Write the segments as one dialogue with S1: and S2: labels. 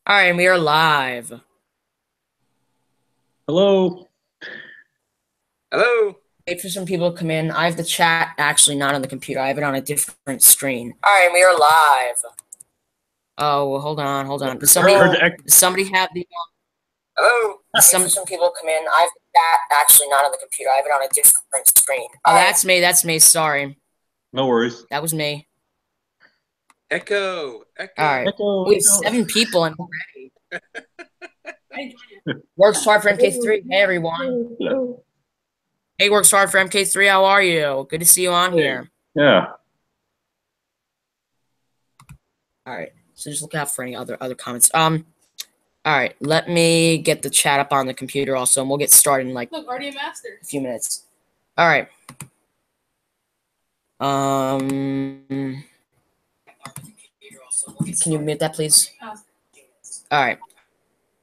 S1: All right, and we are live.
S2: Hello.
S3: Hello.
S1: Wait for some people to come in. I have the chat actually not on the computer. I have it on a different screen. All right, and we are live. Oh, hold on. Does somebody have the?
S3: Hello.
S1: Some people come in. I have the chat actually not on the computer. I have it on a different screen. Oh, that's me. That's me. Sorry.
S2: No worries.
S1: That was me.
S3: Echo.
S1: All right.
S2: Echo.
S1: We have 7 people in already. Works hard for MK3. Hey, everyone.
S2: Hello.
S1: Hey, works hard for MK3. How are you? Good to see you on here.
S2: Yeah.
S1: All right. So just look out for any other comments. All right. Let me get the chat up on the computer also, and we'll get started in like
S4: already a master.
S1: A few minutes. All right. Can you mute that, please? All right.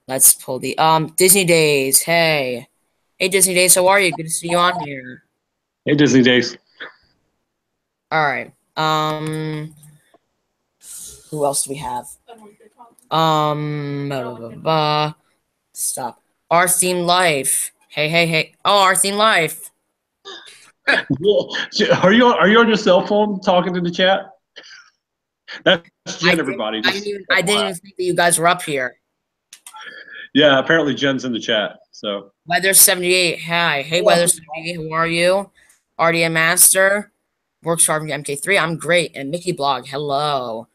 S1: Let's pull the Disney Days. Hey, Disney Days. How are you? Good to see you on here.
S2: Hey, Disney Days.
S1: All right. Who else do we have? Stop. Our Theme Life. Hey. Oh, Our Theme Life.
S2: Are you on your cell phone talking to the chat? That's Jen, everybody.
S1: I didn't even think that you guys were up here.
S2: Yeah, apparently Jen's in the chat. So
S1: Weather78. Hi. Hey, Weather78. Who are you? RDM Master. Works hard from MK3. I'm great. And Mickey Blog. Hello.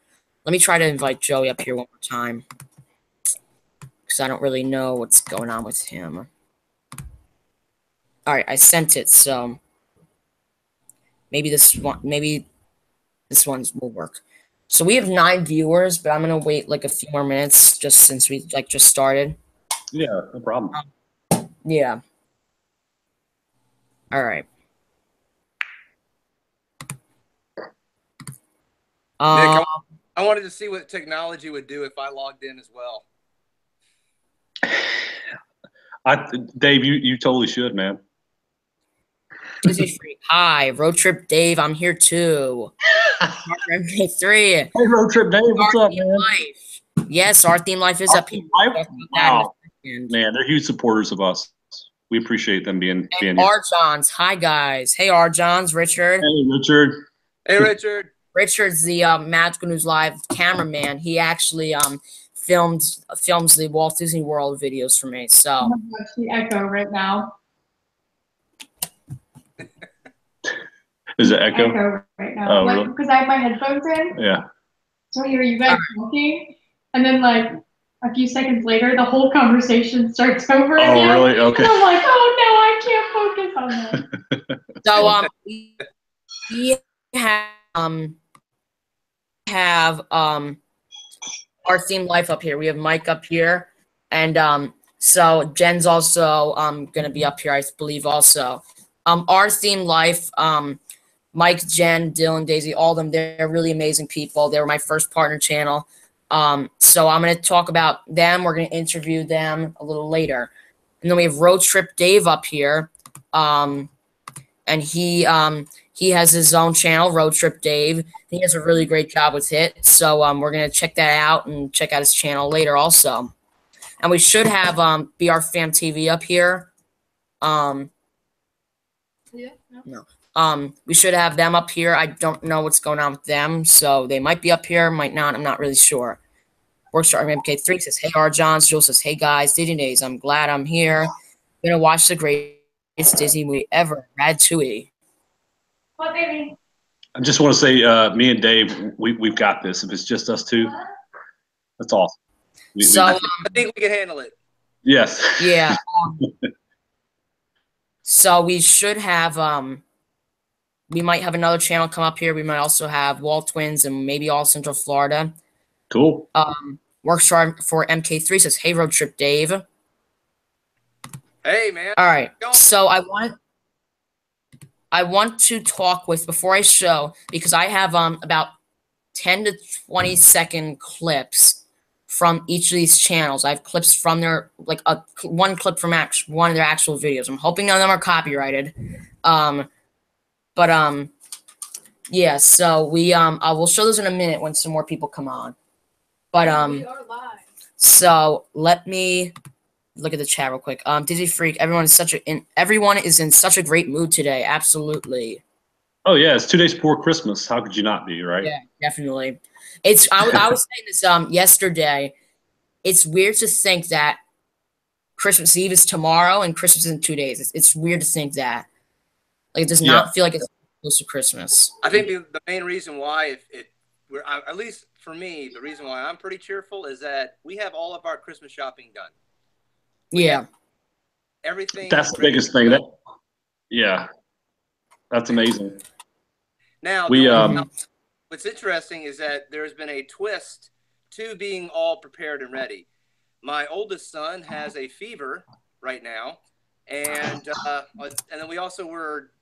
S1: Let me try to invite Joey up here one more time, because I don't really know what's going on with him. All right, I sent it, so maybe this one will work. So we have 9 viewers, but I'm gonna wait like a few more minutes just since we just started.
S2: Yeah, no problem.
S1: Yeah. All right.
S3: Nick, I wanted to see what technology would do if I logged in as well.
S2: Dave, you totally should, man.
S1: Disney Free. Hi, Road Trip Dave. I'm here too. MK3.
S2: Hey, Road Trip Dave. What's up, man?
S1: Life. Yes, Our Theme Life is up here.
S2: Wow. Man, they're huge supporters of us. We appreciate them being here.
S1: Arjons. Hi, guys. Hey, Arjons. Richard.
S2: Hey, Richard.
S3: Hey, Richard.
S1: Richard's the Magical News Live cameraman. He actually films the Walt Disney World videos for me. So
S4: I'm gonna watch the echo right now.
S2: Is it echo?
S4: Echo right now.
S2: Oh, really?
S4: Because I have my headphones in.
S2: Yeah.
S4: So I hear you guys talking, and then like a few seconds later, the whole conversation starts over again.
S2: Oh, really? Okay.
S4: And I'm like, oh no, I can't focus on that.
S1: So we have Our Theme Life up here. We have Mike up here, and so Jen's also gonna be up here, I believe. Also, Our Theme Life. Mike, Jen, Dylan, Daisy, all of them. They're really amazing people. They were my first partner channel. So I'm going to talk about them. We're going to interview them a little later. And then we have Road Trip Dave up here. And he has his own channel, Road Trip Dave. He has a really great job with it. So we're going to check that out and check out his channel later also. And we should have BR Fam TV up here. No. We should have them up here. I don't know what's going on with them, so they might be up here, might not. I'm not really sure. Workstar MK3 says, hey, R. Johns. Joel says, hey, guys, Disney Days. I'm glad I'm here. Gonna watch the greatest Disney movie ever, Ratatouille.
S4: What, baby?
S2: I just want to say, me and Dave, we've got this. If it's just us two, that's awesome.
S3: I think we can handle it.
S2: Yes.
S1: Yeah. So we should have we might have another channel come up here. We might also have Wall Twins and maybe all Central Florida.
S2: Cool.
S1: Works for MK3 says, hey, Road Trip Dave.
S3: Hey, man.
S1: All right. So I want to talk with, before I show, because I have about 10 to 20 second clips from each of these channels. I have clips from their, like one clip from one of their actual videos. I'm hoping none of them are copyrighted. Yeah, so I will show those in a minute when some more people come on. But
S4: we are live.
S1: So let me look at the chat real quick. Dizzy Freak, everyone is in such a great mood today. Absolutely.
S2: Oh yeah, it's 2 days before Christmas. How could you not be, right?
S1: Yeah, definitely. I was saying this yesterday. It's weird to think that Christmas Eve is tomorrow and Christmas is in 2 days. It's weird to think that. Like, it does not feel like it's close to Christmas.
S3: I think the main reason why, at least for me, the reason why I'm pretty cheerful is that we have all of our Christmas shopping done.
S1: Yeah.
S3: Everything.
S2: That's the biggest thing. Yeah. That's amazing.
S3: Now, what's interesting is that there's been a twist to being all prepared and ready. My oldest son has a fever right now, and then we also were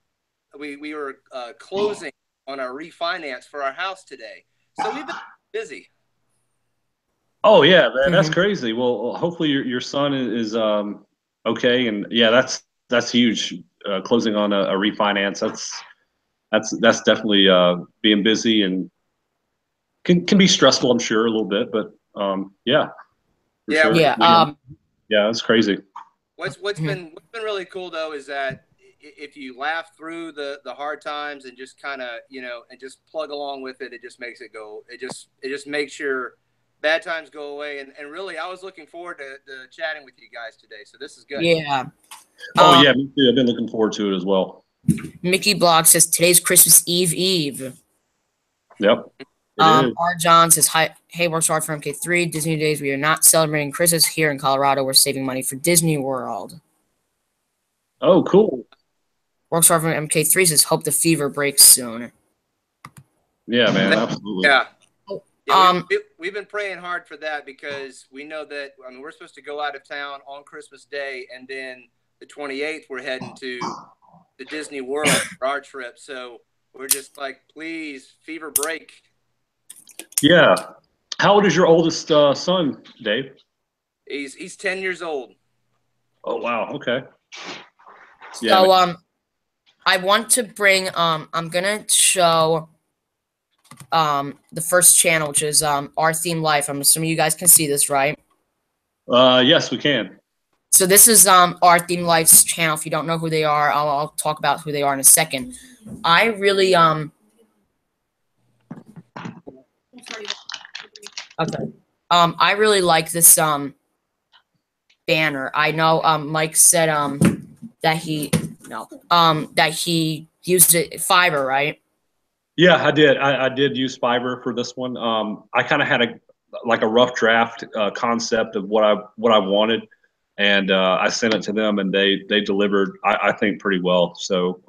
S3: closing on our refinance for our house today, so we've been busy.
S2: Oh yeah, man, that's crazy. Well, hopefully your son is okay, and yeah, that's huge. Closing on a refinance, that's definitely being busy and can be stressful, I'm sure, a little bit, but yeah.
S3: Yeah,
S2: sure.
S1: Yeah.
S2: Yeah, that's crazy.
S3: What's been really cool though is that if you laugh through the hard times and just kind of and just plug along with it, it just makes it go. It just makes your bad times go away. And really, I was looking forward to chatting with you guys today. So this is good.
S1: Yeah.
S2: Oh yeah, me too. I've been looking forward to it as well.
S1: Mickey Block says today's Christmas Eve.
S2: Yep.
S1: R. John says, hey, works hard for MK3. Disney Days, we are not celebrating Christmas here in Colorado. We're saving money for Disney World.
S2: Oh, cool.
S1: Works hard for MK3 says, hope the fever breaks soon.
S2: Yeah, man, absolutely.
S3: Yeah, we've been praying hard for that because we know that, we're supposed to go out of town on Christmas Day, and then the 28th, we're heading to the Disney World for our trip. So we're just like, please, fever break.
S2: Yeah. How old is your oldest son, Dave?
S3: He's 10 years old.
S2: Oh, wow. Okay. Yeah,
S1: so, I want to bring, I'm going to show the first channel, which is Our Theme Life. I'm assuming you guys can see this, right?
S2: Yes, we can.
S1: So this is Our Theme Life's channel. If you don't know who they are, I'll talk about who they are in a second. I really I really like this banner. I know Mike said that he used it Fiverr, right?
S2: Yeah, I did. I did use Fiverr for this one. I kind of had a rough draft concept of what I wanted, and I sent it to them, and they delivered. I think pretty well. So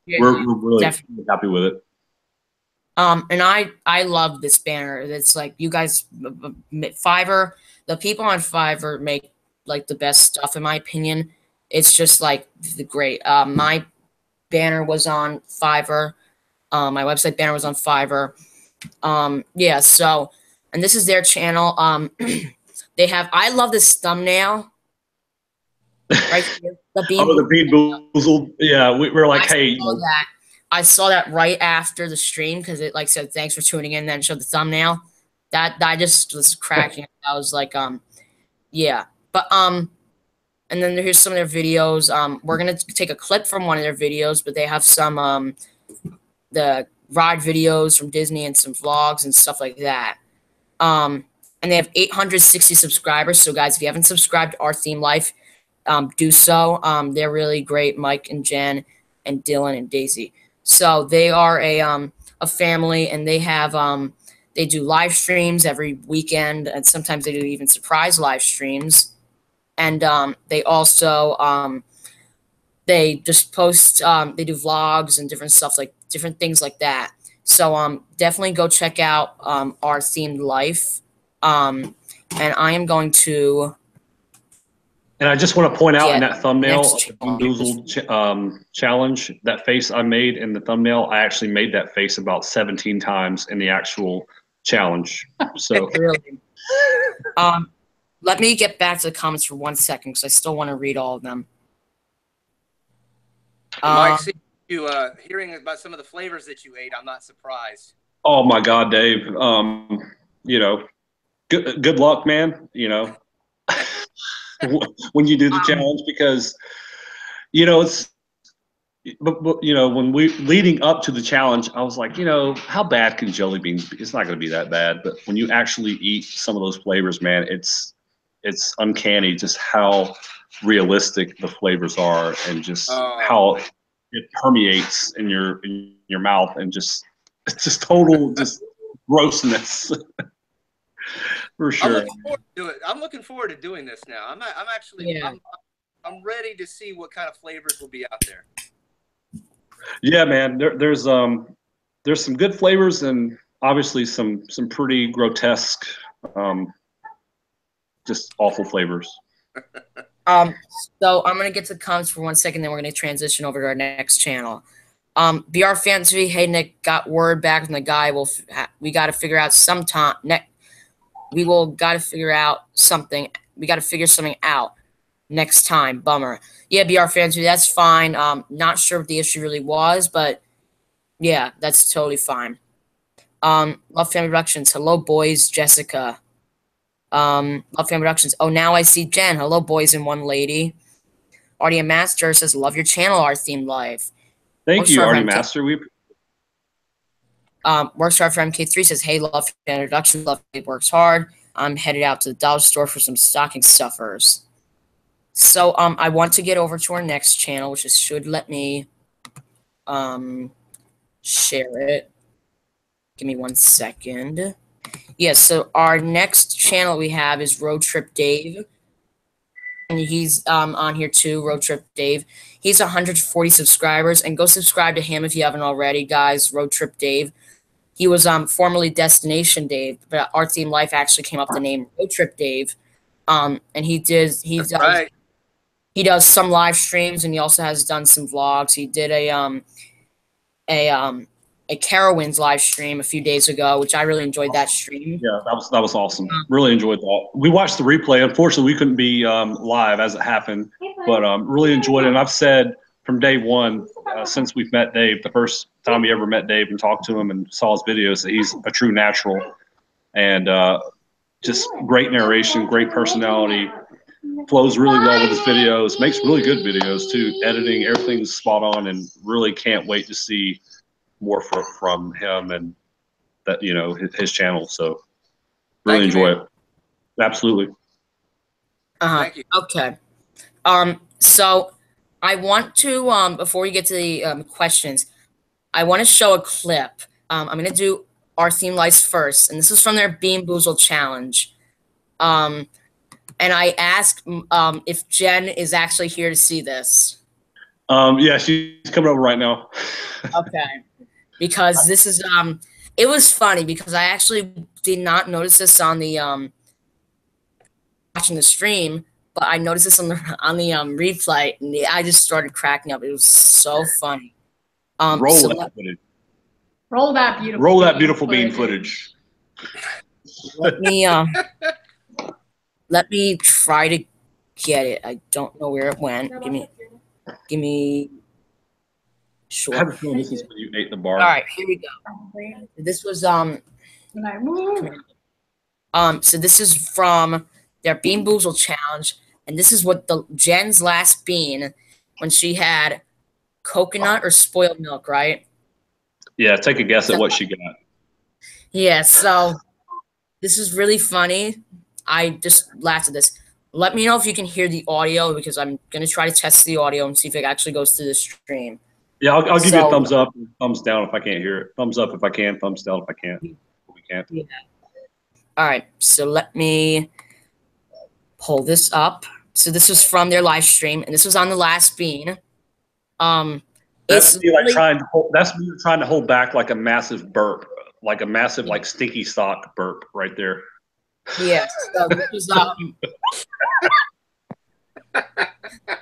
S2: we're really happy with it.
S1: And I love this banner. It's like you guys, Fiverr. The people on Fiverr make like the best stuff in my opinion. It's just like the great. My banner was on Fiverr. My website banner was on Fiverr. Yeah, so, and this is their channel. They have, I love this thumbnail. Right here.
S2: The Bean Boozled. Yeah, we're like, hey.
S1: I saw that right after the stream because it like said, thanks for tuning in, then showed the thumbnail. That I just was cracking. I was like, yeah. But, and then here's some of their videos. We're going to take a clip from one of their videos, but they have some, the ride videos from Disney and some vlogs and stuff like that. And they have 860 subscribers. So guys, if you haven't subscribed to Our Theme Life, do so. They're really great, Mike and Jen and Dylan and Daisy. So they are a family, and they have they do live streams every weekend, and sometimes they do even surprise live streams. And they also they just post they do vlogs and different stuff, like different things like that. So definitely go check out Our Themed Life. And I am going to.
S2: And I just want to point out in that thumbnail, the challenge, that face I made in the thumbnail, I actually made that face about 17 times in the actual challenge. So
S1: really. Let me get back to the comments for 1 second because I still want to read all of them.
S3: Mike, see you hearing about some of the flavors that you ate. I'm not surprised.
S2: Oh my God, Dave. good luck, man. You know, when you do the challenge, because you know but you know, when we leading up to the challenge, I was like, you know, how bad can jelly beans be? It's not going to be that bad. But when you actually eat some of those flavors, man, it's uncanny just how realistic the flavors are, and just how it permeates in your mouth, and just it's just total just grossness. For sure.
S3: I'm looking forward to doing this now. I'm actually I'm ready to see what kind of flavors will be out there.
S2: Yeah, man. There's some good flavors, and obviously some pretty grotesque, just awful flavors.
S1: So I'm gonna get to the comments for 1 second, then we're gonna transition over to our next channel. BR Fantasy, hey Nick, got word back from the guy. We got to figure out sometime. We will got to figure out something. We got to figure something out next time. Bummer. Yeah, BR Fantasy, that's fine. Not sure what the issue really was, but yeah, that's totally fine. Love Family Productions. Hello, boys. Jessica. Love Family Productions. Oh, now I see Jen. Hello, boys and one lady. Artie Master says, love your channel, our theme live.
S2: Thank you, Artie Master.
S1: Works hard for MK3 says, hey, love Family Productions. Love it works hard. I'm headed out to the dollar store for some stocking stuffers. So I want to get over to our next channel, which should let me share it. Give me 1 second. Yes, so our next channel we have is Road Trip Dave. And he's on here too, Road Trip Dave. He's 140 subscribers, and go subscribe to him if you haven't already, guys. Road Trip Dave. He was formerly Destination Dave, but our theme life actually came up with the name Road Trip Dave. And he does some live streams, and he also has done some vlogs. He did a Carowinds live stream a few days ago, which I really enjoyed that stream.
S2: Yeah, that was awesome. Really enjoyed that. We watched the replay. Unfortunately, we couldn't be live as it happened, but really enjoyed it. And I've said from day one, since we've met Dave, the first time we ever met Dave and talked to him and saw his videos, that he's a true natural, and just great narration, great personality, flows really well with his videos, makes really good videos too. Editing, everything's spot on, and really can't wait to see more from him and that, you know, his channel. So really enjoy it. Absolutely.
S3: Thank you.
S1: Okay. So I want to before we get to the questions, I want to show a clip. I'm going to do our theme lights first, and this is from their Bean Boozled challenge. And I asked if Jen is actually here to see this.
S2: Yeah, she's coming over right now.
S1: Okay. Because this is it was funny because I actually did not notice this on the watching the stream, but I noticed this on the replay, and I just started cracking up. It was so funny.
S2: Roll that footage.
S4: Roll that beautiful
S2: bean footage.
S1: Let me try to get it. I don't know where it went. Give me. Sure.
S2: I have a feeling this is when you ate the bar.
S1: All right, here we go. This was so this is from their Bean Boozled challenge, and this is what Jen's last bean when she had coconut or spoiled milk, right?
S2: Yeah, take a guess at what she got.
S1: Yeah, so this is really funny. I just laughed at this. Let me know if you can hear the audio, because I'm gonna try to test the audio and see if it actually goes through the stream.
S2: Yeah, I'll give you a thumbs up, thumbs down if I can't hear it. Thumbs up if I can, thumbs down if I can't. We can't. Yeah.
S1: All right, so let me pull this up. So this was from their live stream, and this was on the last bean.
S2: That's me like trying to hold back like a massive burp, like a massive like stinky sock burp right there.
S1: Yes. So this was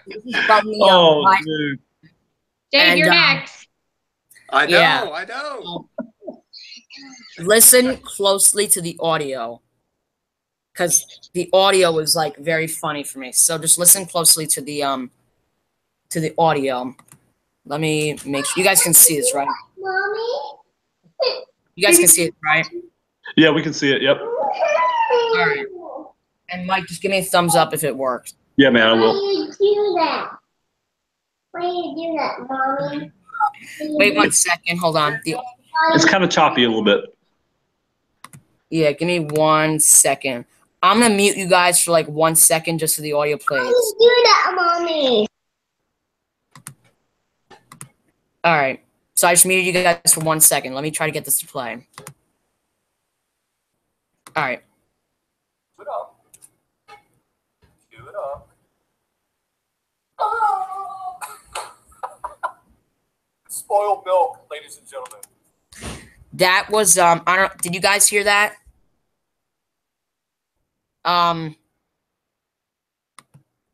S1: this is from the
S2: dude.
S4: Dave, you're next.
S3: I know,
S1: yeah.
S3: I know.
S1: Listen closely to the audio, because the audio was like very funny for me. So just listen closely to the audio. Let me make sure you guys can see this, right?
S4: Mommy?
S1: You guys can see it, right?
S2: Yeah, we can see it. Yep.
S1: All right. And Mike, just give me a thumbs up if it works.
S2: Yeah, man, I will.
S5: Why do you do that? Why do you do that, Mommy?
S1: Wait 1 second. Hold on.
S2: It's kind of choppy a little bit.
S1: Yeah, give me 1 second. I'm going to mute you guys for like 1 second just so the audio plays.
S5: Why do you do that, Mommy?
S1: All right. So I just muted you guys for 1 second. Let me try to get this to play. All right.
S6: Cue it up. Cue it up. Spoiled milk, ladies and gentlemen.
S1: That was I don't. Did you guys hear that?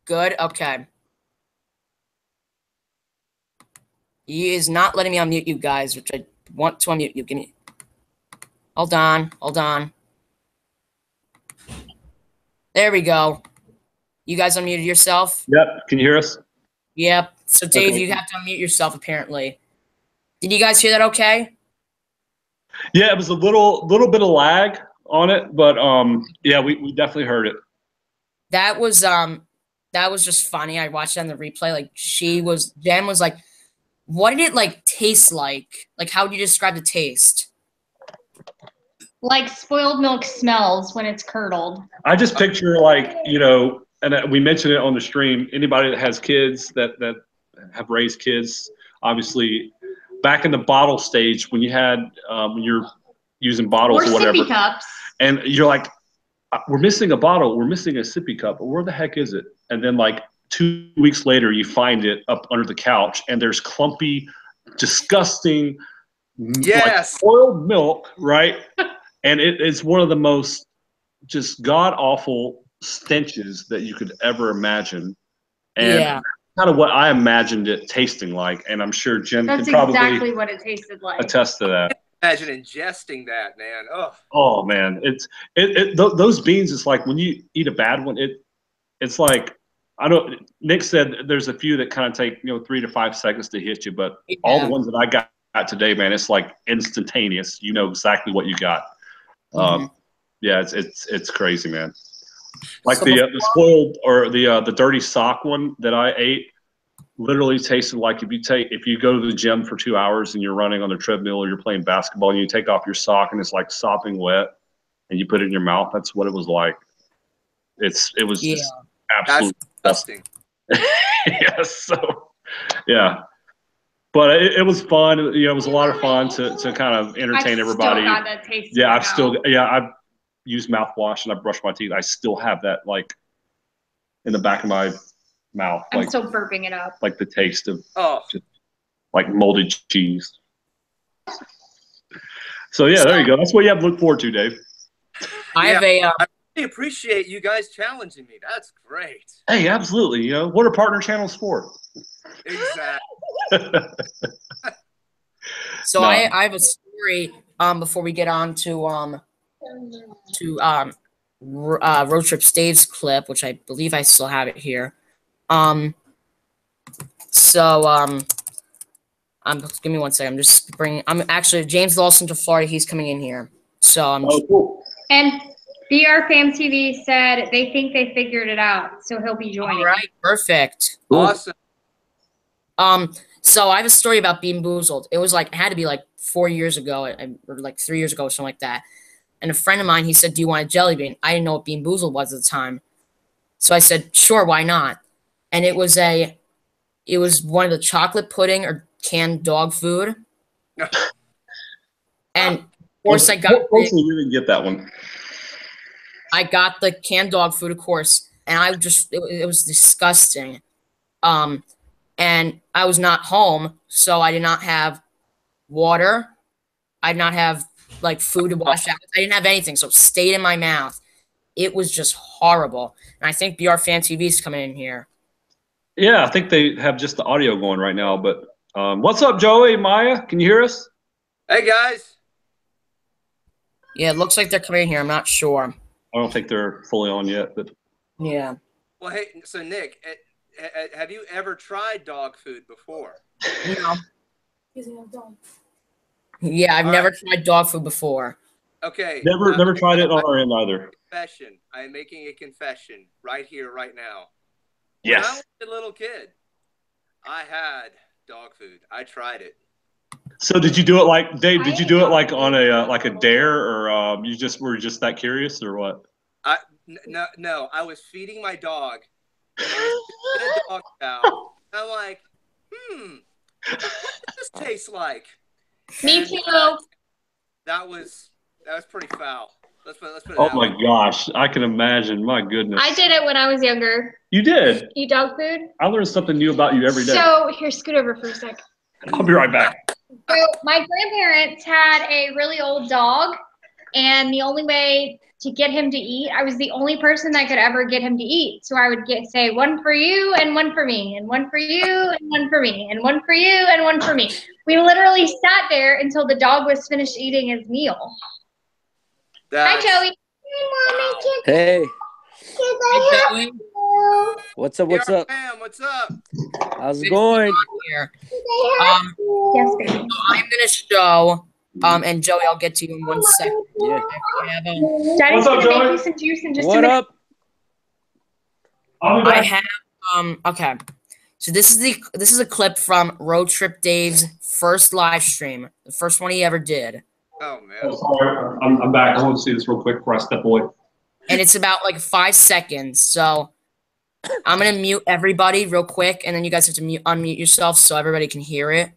S1: Good. Okay. He is not letting me unmute you guys, which I want to unmute you. Give me. Hold on. Hold on. There we go. You guys unmuted yourself?
S2: Yep. Can you hear us?
S1: Yep. So Dave,
S2: Okay.
S1: you have to unmute yourself apparently. Did you guys hear that okay?
S2: Yeah, it was a little bit of lag on it, but yeah, we definitely heard it.
S1: That was just funny. I watched it on the replay. Like Jen was like, what did it like taste like? Like how would you describe the taste?
S4: Like spoiled milk smells when it's curdled.
S2: I just picture like, you know, and we mentioned it on the stream, anybody that has kids that have raised kids, obviously back in the bottle stage when you had when you're using bottles or whatever.
S4: Sippy cups.
S2: And you're like, we're missing a bottle, we're missing a sippy cup, but where the heck is it? And then like 2 weeks later you find it up under the couch and there's clumpy, disgusting like spoiled milk, right? And it's one of the most just god-awful stenches that you could ever imagine. And
S1: Yeah.
S2: kind of what I imagined it tasting like. And I'm sure Jen
S4: That's
S2: can probably
S4: exactly what it tasted like.
S2: attest to that.
S3: Imagine ingesting that, man. Oh,
S2: Oh, man. Those beans, it's like when you eat a bad one, it's like, I don't, Nick said there's a few that kind of take, 3 to 5 seconds to hit you, but all the ones that I got today, man, it's like instantaneous. You know exactly what you got. Yeah, it's crazy, man. Like
S1: So
S2: the spoiled or the dirty sock one that I ate literally tasted like if you go to the gym for 2 hours and you're running on the treadmill or you're playing basketball and you take off your sock and it's like sopping wet and you put it in your mouth. That's what it was like. It was just absolutely
S3: disgusting.
S2: Yes. So yeah. But it was fun. It was a lot of fun to kind of entertain everybody.
S4: Still got that taste
S2: Yeah,
S4: in
S2: I've used mouthwash and I brush my teeth. I still have that like in the back of my mouth.
S4: I'm
S2: like,
S4: still burping it up.
S2: like the taste of
S3: just,
S2: like molded cheese. So yeah, there you go. That's what you have to look forward to, Dave.
S1: I have a
S3: I really appreciate you guys challenging me. That's great.
S2: Hey, absolutely. What are partner channels for?
S3: Exactly.
S1: So
S2: No.
S1: I have a story before we get on to Road Trip Dave's clip, which I believe I still have it here. Give me 1 second. I'm actually James Lawson to Florida. He's coming in here. So I'm
S2: Cool.
S4: And BR Fam TV said they think they figured it out, so he'll be joining.
S1: all right. Perfect.
S3: Awesome.
S1: So I have a story about Bean Boozled. It had to be like 4 years ago, or like 3 years ago, or something like that. And a friend of mine, he said, "Do you want a jelly bean?" I didn't know what Bean Boozled was at the time, so I said, "Sure, why not?" And it was one of the chocolate pudding or canned dog food. And of course, I got.
S2: Hopefully, you didn't get that one.
S1: I got the canned dog food, of course, and it was disgusting. And I was not home, so I did not have water. I did not have like food to wash out. I didn't have anything, so it stayed in my mouth. It was just horrible. And I think BR Fan TV is coming in here.
S2: Yeah, I think they have just the audio going right now. But what's up, Joey, Maya? Can you hear us?
S3: Hey, guys.
S1: Yeah, it looks like they're coming in here. I'm not sure.
S2: I don't think they're fully on yet, but
S1: Yeah.
S3: Well, hey, so Nick, have you ever tried dog food before?
S1: No. Yeah, I've never tried dog food before.
S3: Okay.
S2: never tried it on our end either.
S3: confession. I am making a confession right here, right now.
S2: Yes.
S3: When I was a little kid, I had dog food. I tried it.
S2: So did you do it like Dave? Did you do it like on a dare, or you just were just that curious, or what?
S3: No. I was feeding my dog, and I was in a dog chow. I'm like, what does this taste like?
S4: Me
S3: And,
S4: too.
S3: that was pretty foul. Let's put it
S2: Oh
S3: that
S2: my
S3: way.
S2: gosh, I can imagine. My goodness.
S4: I did it when I was younger.
S2: You did.
S4: Eat dog food.
S2: I learn something new about you every day.
S4: So here, scoot over for a sec.
S2: I'll be right back.
S4: So my grandparents had a really old dog, and the only way to get him to eat, I was the only person that could ever get him to eat. So I would say one for you and one for me, and one for you and one for me, and one for you and one for me. We literally sat there until the dog was finished eating his meal. Hi, Joey.
S7: Hey,
S1: Hey, Joey.
S7: what's up? What's up?
S3: Bam, what's up?
S7: How's it going?
S1: Here.
S4: Yes, baby.
S1: I'm gonna show. And Joey, I'll get to you in 1 second.
S7: Yeah.
S4: Daddy's
S2: What's up,
S4: gonna make
S2: Joey?
S4: you some juice in just a
S7: What
S4: minute.
S7: up?
S2: I'll be
S1: I
S2: back.
S1: have okay. So this is a clip from Road Trip Dave's first live stream, the first one he ever did,
S3: Oh man.
S2: Oh, sorry, I'm back. I want to see this real quick before I step away.
S1: and it's about like 5 seconds. So I'm gonna mute everybody real quick, and then you guys have to unmute yourself so everybody can hear it.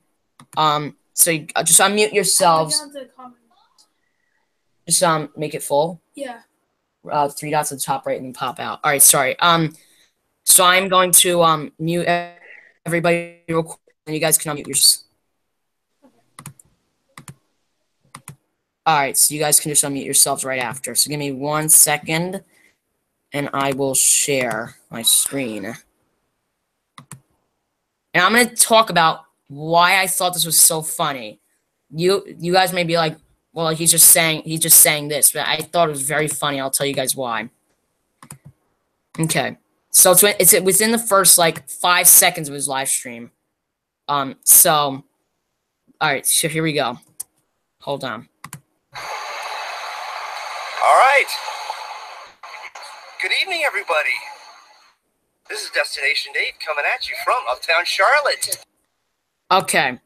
S1: So you, just unmute yourselves. Just make it full.
S8: Yeah.
S1: 3 dots at the top right and then pop out. All right, sorry. So I'm going to mute everybody real quick, and you guys can unmute yourselves. All right, so you guys can just unmute yourselves right after. So give me 1 second, and I will share my screen. And I'm going to talk about why I thought this was so funny. You guys may be like, well, he's just saying this, but I thought it was very funny. I'll tell you guys why. Okay, so it's within the first like 5 seconds of his live stream. So, all right, so here we go. Hold on.
S9: All right. Good evening, everybody. This is Destination Dave coming at you from Uptown Charlotte.
S1: Okay,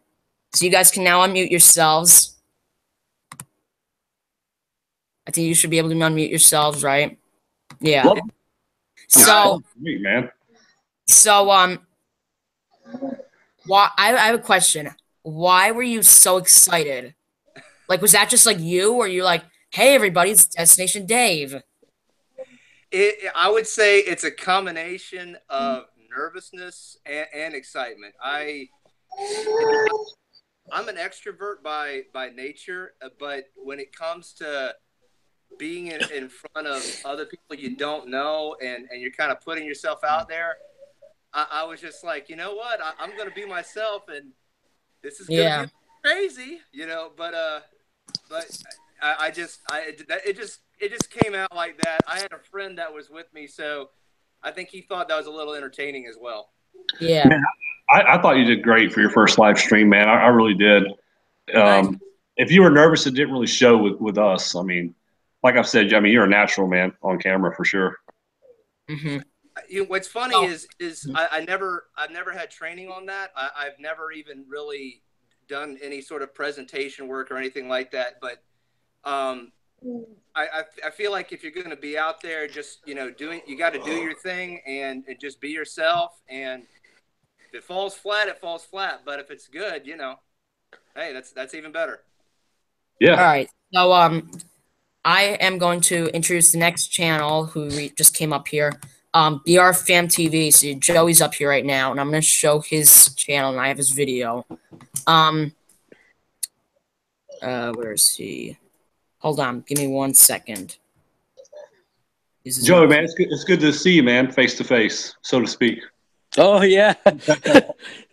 S1: so you guys can now unmute yourselves. I think you should be able to unmute yourselves, right? Yeah.
S2: Well,
S1: So,
S2: sweet, man.
S1: so why? I have a question. Why were you so excited? Like, was that just like you, or you like, hey, everybody, it's Destination Dave?
S3: I would say it's a combination of nervousness and excitement. I'm an extrovert by nature, but when it comes to being in front of other people you don't know and you're kind of putting yourself out there, I was just like, you know what, I'm going to be myself, and this is going to be crazy, you know, but it just came out like that. I had a friend that was with me, so I think he thought that was a little entertaining as well.
S1: Yeah.
S2: Man, I thought you did great for your first live stream, man. I really did.
S3: Nice.
S2: If you were nervous, it didn't really show with us. I mean, like I've said, I mean, you're a natural, man, on camera for sure.
S1: Mm-hmm.
S3: What's funny is I've never had training on that. I've never even really done any sort of presentation work or anything like that. But I feel like if you're going to be out there, just you got to do your thing and just be yourself. And if it falls flat, it falls flat. But if it's good, hey, that's even better.
S2: Yeah.
S1: All right. So I am going to introduce the next channel who just came up here. BR Fam TV. So Joey's up here right now, and I'm going to show his channel, and I have his video. Where is he? Hold on. Give me 1 second.
S2: Joey, man, it's good to see you, man, face to face, so to speak.
S7: Oh, yeah.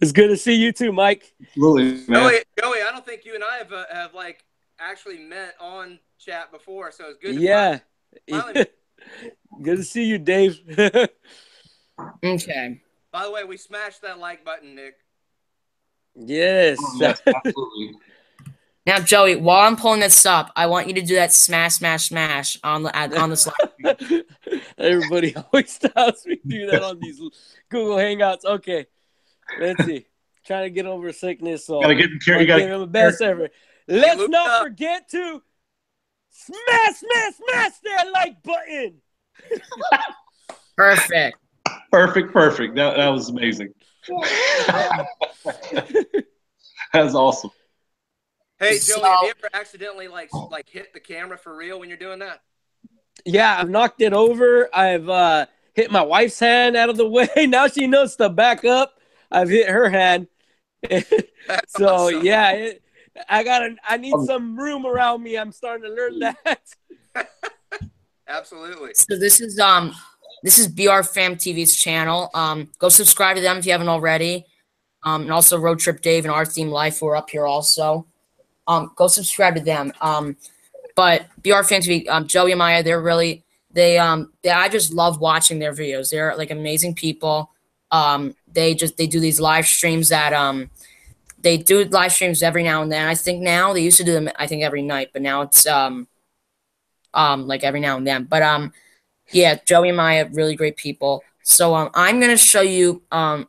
S7: It's good to see you too, Mike.
S2: Absolutely, man.
S3: Joey, I don't think you and I have like actually met on chat before, so it's good to finally.
S7: Good to see you, Dave.
S1: Okay.
S3: By the way, we smashed that like button, Nick.
S7: Yes.
S2: Yes, absolutely.
S1: Now, Joey, while I'm pulling this up, I want you to do that smash, smash, smash on the slide.
S7: Everybody always tells me to do that on these Google Hangouts. Okay, let's see. Trying to get over sickness, so
S2: gotta get
S7: I'll give him the best ever. Let's not forget to smash that like button.
S1: Perfect.
S2: Perfect. That was amazing. That was awesome.
S3: Hey, Joey, have you ever accidentally like hit the camera for real when you're doing that?
S7: Yeah, I've knocked it over. I've hit my wife's hand out of the way. Now she knows to back up. I've hit her hand. So awesome. Yeah, I need some room around me. I'm starting to learn that.
S3: Absolutely.
S1: So this is BR Fam TV's channel. Go subscribe to them if you haven't already. And also Road Trip Dave and Our Theme Life, we're up here also. Go subscribe to them. But BR Fam TV, Joey and Maya, I just love watching their videos. They're like amazing people. They do these live streams that they do live streams every now and then. I think now they used to do them every night, but now it's like every now and then. But yeah, Joey and Maya, really great people. So I'm gonna show you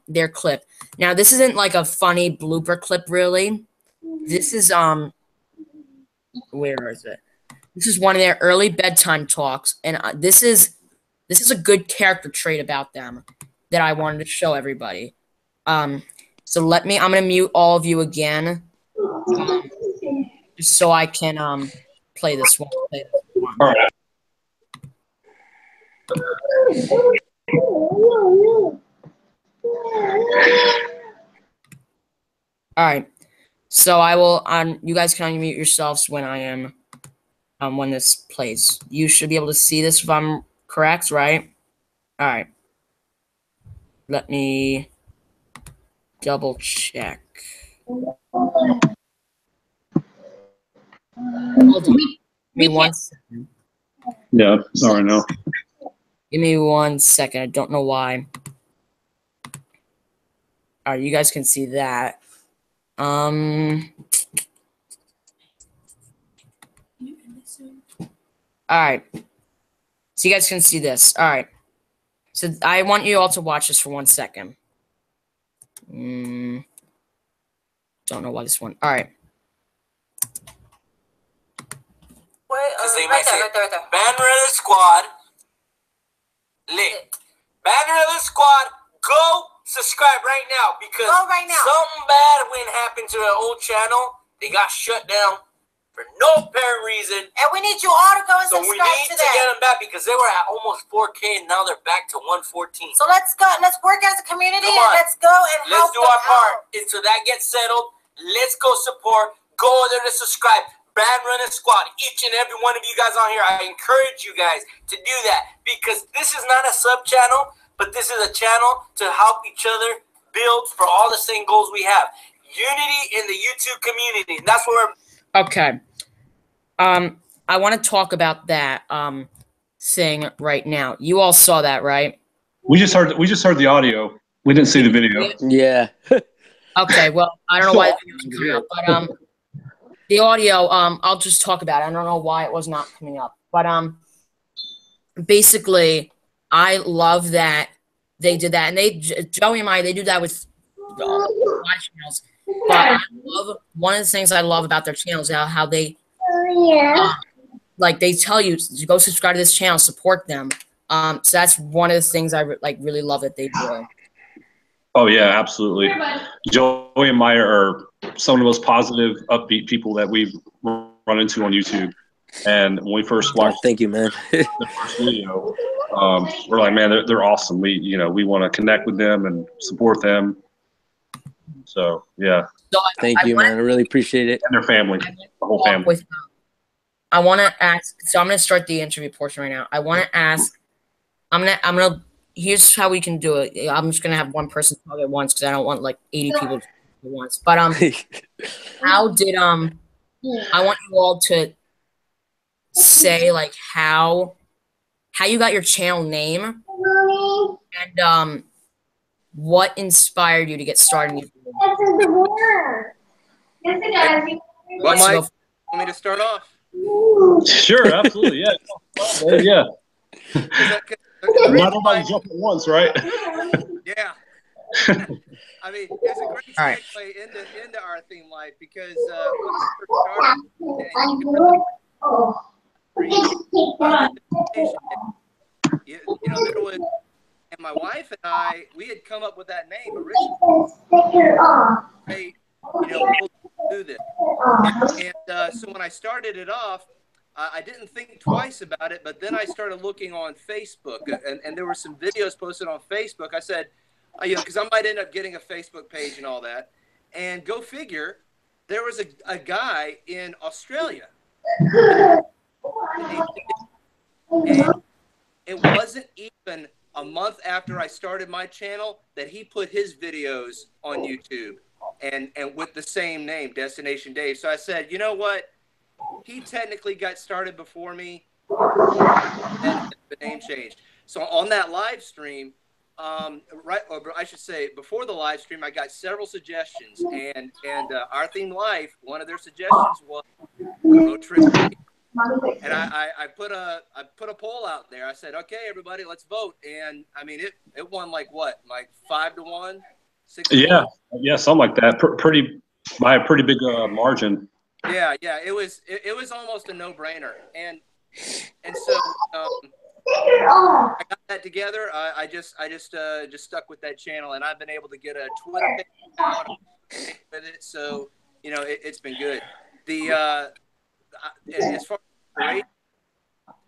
S1: their clip. Now this isn't like a funny blooper clip really. This is where is it? This is one of their early bedtime talks, and this is a good character trait about them that I wanted to show everybody. So I'm gonna mute all of you again, just so I can play this one.
S2: All right.
S1: All right. So I will. You guys can unmute yourselves when I am. When this plays, you should be able to see this if I'm correct, right? All right. Let me double check. Hold on. Give me 1 second.
S2: Yeah, sorry, no.
S1: Give me 1 second. I don't know why. All right, you guys can see that. All right. So you guys can see this. All right. So I want you all to watch this for 1 second. Don't know why this one. All right.
S8: Right there. Banner Squad. Lit. Banner Squad, go subscribe right now because something bad went happen to the old channel. They got shut down for no apparent reason.
S10: And we need you all to go and
S8: so
S10: subscribe
S8: we need
S10: to
S8: to get them back because they were at almost 4K and now they're back to 114.
S10: So let's go. Let's work as a community and let's go and
S8: let's do our part. Until that gets settled, let's go support. Go there to subscribe. Band Running Squad, each and every one of you guys on here, I encourage you guys to do that because this is not a sub channel, but this is a channel to help each other build for all the same goals we have. Unity in the YouTube community. That's what we're...
S1: Okay. I want to talk about that thing right now. You all saw that, right?
S2: We just heard the audio. We didn't see the video.
S7: Yeah.
S1: Okay, well, I don't know why the video's coming up, but the audio, I'll just talk about it. I don't know why it was not coming up. But basically, I love that they did that. And Joey and I, they do that with live channels. But one of the things I love about their channels is how they, like, they tell you to go subscribe to this channel, support them. So that's one of the things I really love that they do.
S2: Oh yeah, absolutely. Joey and Maya are some of the most positive, upbeat people that we've run into on YouTube. And when we first watched,
S7: thank you, man.
S2: the first video, we're like, man, they're awesome. We want to connect with them and support them. So yeah.
S1: So
S7: thank you, man. I really appreciate it.
S2: And their family, the whole family.
S1: I want to ask. So I'm going to start the interview portion right now. I want to ask. I'm gonna. Here's how we can do it. I'm just gonna have one person talk at once because I don't want like 80 people at once. But how did I want you all to say like how you got your channel name and what inspired you to get started.
S3: Well, Mike, want me to start off?
S2: Sure, absolutely, yeah. Yeah. Not everybody jump at once, right?
S3: Yeah. I mean, it's a great segue into our theme life because when I first started, and you know, there was, and my wife and I, we had come up with that name originally. Hey, you know, we'll do this. And so when I started it off, I didn't think twice about it, but then I started looking on Facebook, and there were some videos posted on Facebook. I said, you know, because I might end up getting a Facebook page and all that. And go figure, there was a guy in Australia. And it wasn't even a month after I started my channel that he put his videos on YouTube and with the same name, Destination Dave. So I said, you know what? He technically got started before me, and the name changed. So on that live stream, or I should say, before the live stream, I got several suggestions, and Our Theme Life, one of their suggestions was road trip. And I put a poll out there. I said, okay, everybody, let's vote. And I mean, it won like what, like 5-1, 6-1?
S2: Yeah, something like that. Pretty by a pretty big margin.
S3: Yeah, it was almost a no-brainer, and so I got that together. I just stuck with that channel, and I've been able to get a Twitter page out with it. So you know, it's been good. As far as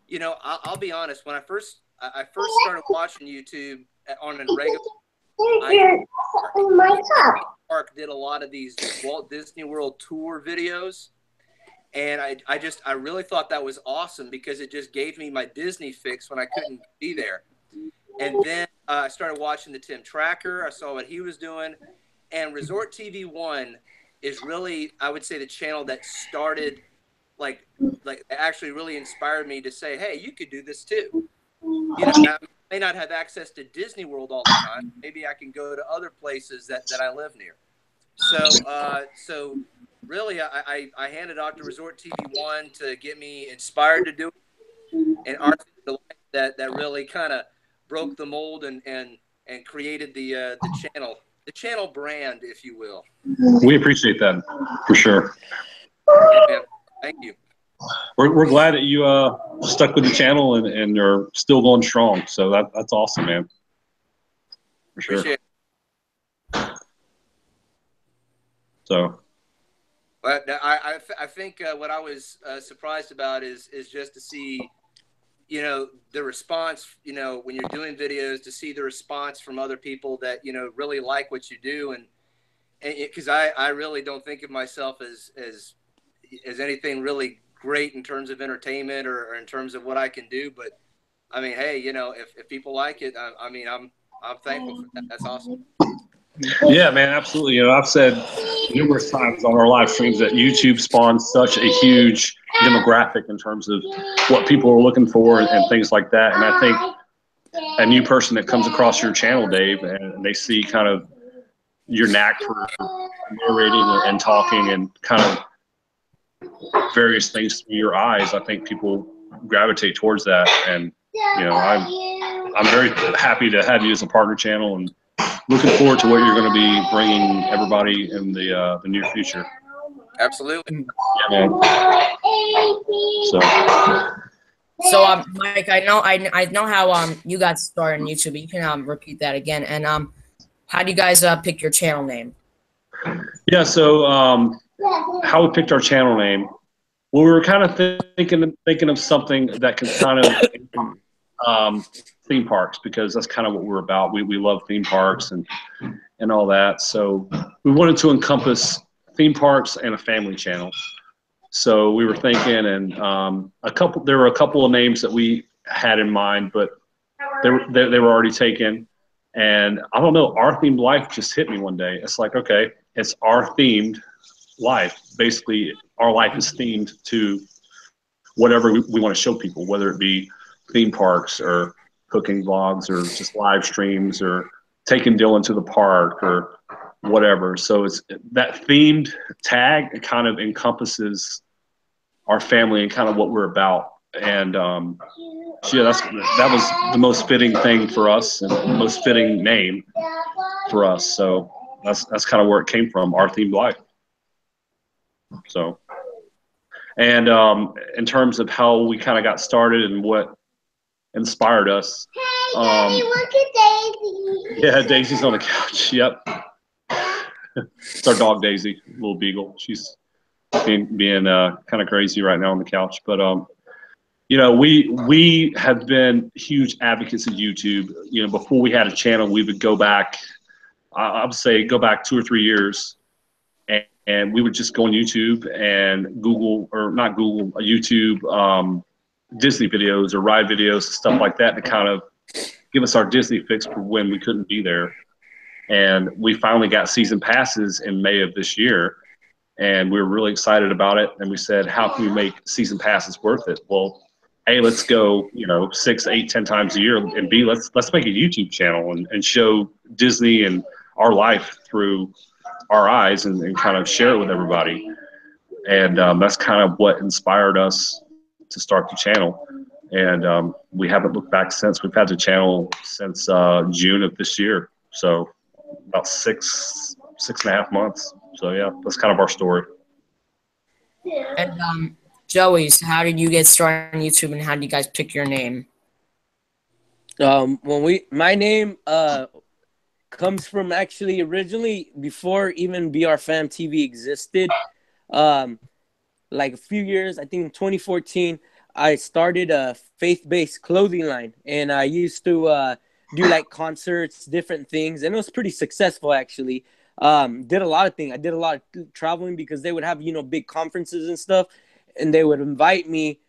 S3: you know, I'll be honest. When I first started watching YouTube on a regular, Park did a lot of these Walt Disney World tour videos, and I really thought that was awesome because it just gave me my Disney fix when I couldn't be there. And then I started watching the Tim Tracker. I saw what he was doing, and Resort TV 1 is really, I would say, the channel that started like actually really inspired me to say, hey, you could do this too. You know, I may not have access to Disney World all the time. Maybe I can go to other places that I live near. So really, I handed out to Resort TV 1 to get me inspired to do it, and Our Theme Life that really kind of broke the mold and created the channel brand, if you will.
S2: We appreciate that for sure.
S3: Yeah, thank you.
S2: We're glad that you stuck with the channel and you're still going strong. So that's awesome, man. For sure.
S3: Appreciate it.
S2: So.
S3: But I think what I was surprised about is just to see, you know, the response, you know, when you're doing videos, to see the response from other people that, you know, really like what you do. And because I really don't think of myself as anything really great in terms of entertainment or in terms of what I can do. But I mean, hey, you know, if people like it, I mean, I'm thankful for that. That's awesome.
S2: Yeah, man, absolutely. You know, I've said numerous times on our live streams that YouTube spawns such a huge demographic in terms of what people are looking for and things like that. And I think a new person that comes across your channel, Dave, and they see kind of your knack for narrating and talking and kind of various things through your eyes, I think people gravitate towards that. And, you know, I'm very happy to have you as a partner channel and looking forward to what you're going to be bringing everybody in the near future.
S3: Absolutely.
S2: Yeah, man.
S1: So Mike, I know how you got started on YouTube, but you can repeat that again. And how do you guys pick your channel name?
S2: Yeah, so how we picked our channel name, well, we were kind of thinking of something that can kind of theme parks, because that's kind of what we're about. We love theme parks and all that. So we wanted to encompass theme parks and a family channel. So we were thinking, and there were a couple of names that we had in mind, but they were already taken. And I don't know, Our Themed Life just hit me one day. It's like, okay, it's Our Themed Life. Basically, our life is themed to whatever we want to show people, whether it be theme parks or cooking vlogs or just live streams or taking Dylan to the park or whatever. So it's that themed tag. It kind of encompasses our family and kind of what we're about. And so yeah, that was the most fitting thing for us and the most fitting name for us. So that's kind of where it came from, Our Themed Life. So, and in terms of how we kind of got started and what inspired us.
S5: Hey, Daddy, look at Daisy.
S2: Yeah, Daisy's on the couch. Yep. It's our dog, Daisy, little beagle. She's being kind of crazy right now on the couch. But, you know, we have been huge advocates of YouTube. You know, before we had a channel, we would go back, I would say go back 2 or 3 years, and we would just go on YouTube and Google, or not Google, YouTube, Disney videos or ride videos, stuff like that, to kind of give us our Disney fix for when we couldn't be there. And we finally got season passes in May of this year, and we were really excited about it. And we said, how can we make season passes worth it? Well, A, let's go, you know, 6, 8, 10 times a year, and B, let's make a YouTube channel and show Disney and our life through our eyes and kind of share it with everybody. And that's kind of what inspired us to start the channel. And we haven't looked back since. We've had the channel since June of this year. So about 6.5 months. So yeah, that's kind of our story.
S1: And Joey's, how did you get started on YouTube, and how did you guys pick your name?
S7: My name comes from actually originally before even BR Fam TV existed. Like a few years, I think in 2014, I started a faith-based clothing line, and I used to do like concerts, different things, and it was pretty successful actually. Did a lot of things. I did a lot of traveling because they would have, you know, big conferences and stuff, and they would invite me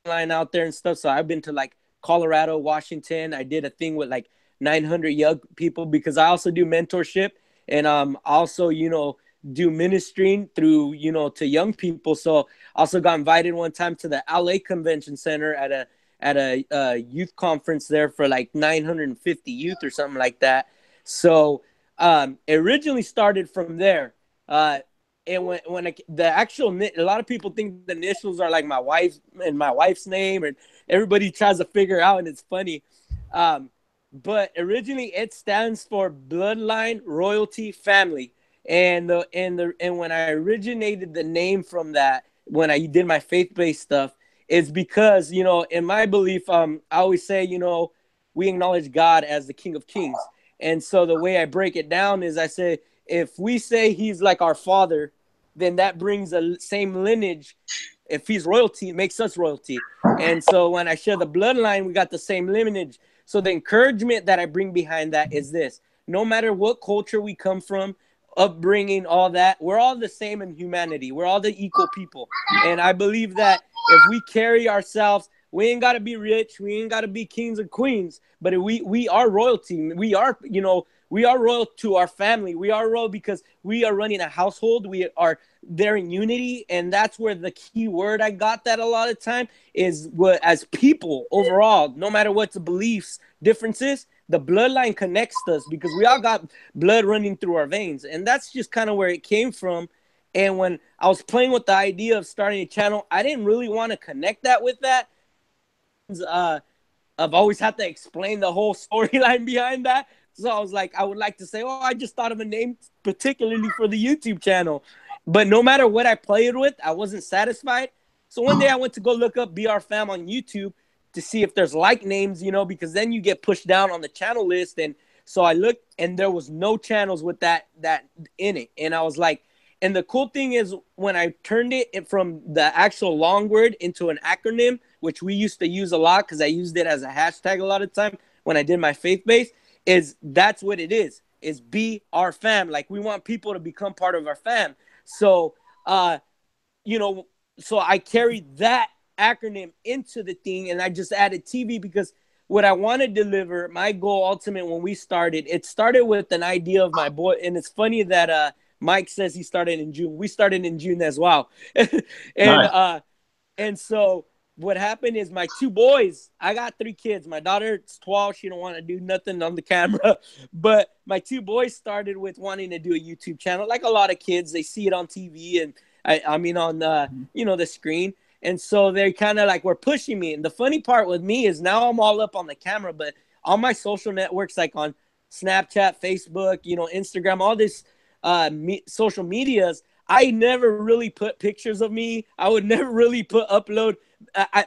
S7: line out there and stuff. So I've been to like Colorado, Washington. I did a thing with like 900 young people because I also do mentorship, and also, you know, do ministering through, you know, to young people. So also got invited one time to the LA Convention Center at a youth conference there for like 950 youth or something like that. So it originally started from there. And when the actual, a lot of people think the initials are like my wife's name, and everybody tries to figure out, and it's funny. But originally it stands for Bloodline Royalty Family. And when I originated the name from that, when I did my faith-based stuff, is because, you know, in my belief, I always say, you know, we acknowledge God as the King of Kings. And so the way I break it down is I say, if we say he's like our father, then that brings the same lineage. If he's royalty, it makes us royalty. And so when I share the bloodline, we got the same lineage. So the encouragement that I bring behind that is this: no matter what culture we come from, upbringing, all that, we're all the same in humanity. We're all the equal people. And I believe that if we carry ourselves, we ain't got to be rich, we ain't got to be kings and queens, but we are royalty. We are, you know, we are royal to our family. We are royal because we are running a household. We are there in unity, and that's where the key word I got that a lot of time is what, as people overall, no matter what the beliefs differences, the bloodline connects us because we all got blood running through our veins. And that's just kind of where it came from. And when I was playing with the idea of starting a channel, I didn't really want to connect that with that. I've always had to explain the whole storyline behind that. So I was like, I would like to say, oh, I just thought of a name particularly for the YouTube channel. But no matter what I played with, I wasn't satisfied. So one day I went to go look up BR Fam on YouTube to see if there's like names, you know, because then you get pushed down on the channel list. And so I looked, and there was no channels with that in it. And I was like, and the cool thing is when I turned it from the actual long word into an acronym, which we used to use a lot because I used it as a hashtag a lot of time when I did my faith-based, is that's what it is be our fam. Like, we want people to become part of our fam. So, you know, so I carried that acronym into the thing, and I just added TV because what I want to deliver, my goal ultimate when we started, it started with an idea of my boy. And it's funny that Mike says he started in June. We started in June as well. And nice. And so what happened is my two boys, I got 3 kids. My daughter's 12. She don't want to do nothing on the camera. But my 2 boys started with wanting to do a YouTube channel. Like a lot of kids, they see it on TV and I mean on the screen. And so they kind of like were pushing me. And the funny part with me is now I'm all up on the camera, but on my social networks, like on Snapchat, Facebook, Instagram, all this social medias, I never really put pictures of me. I would never really upload.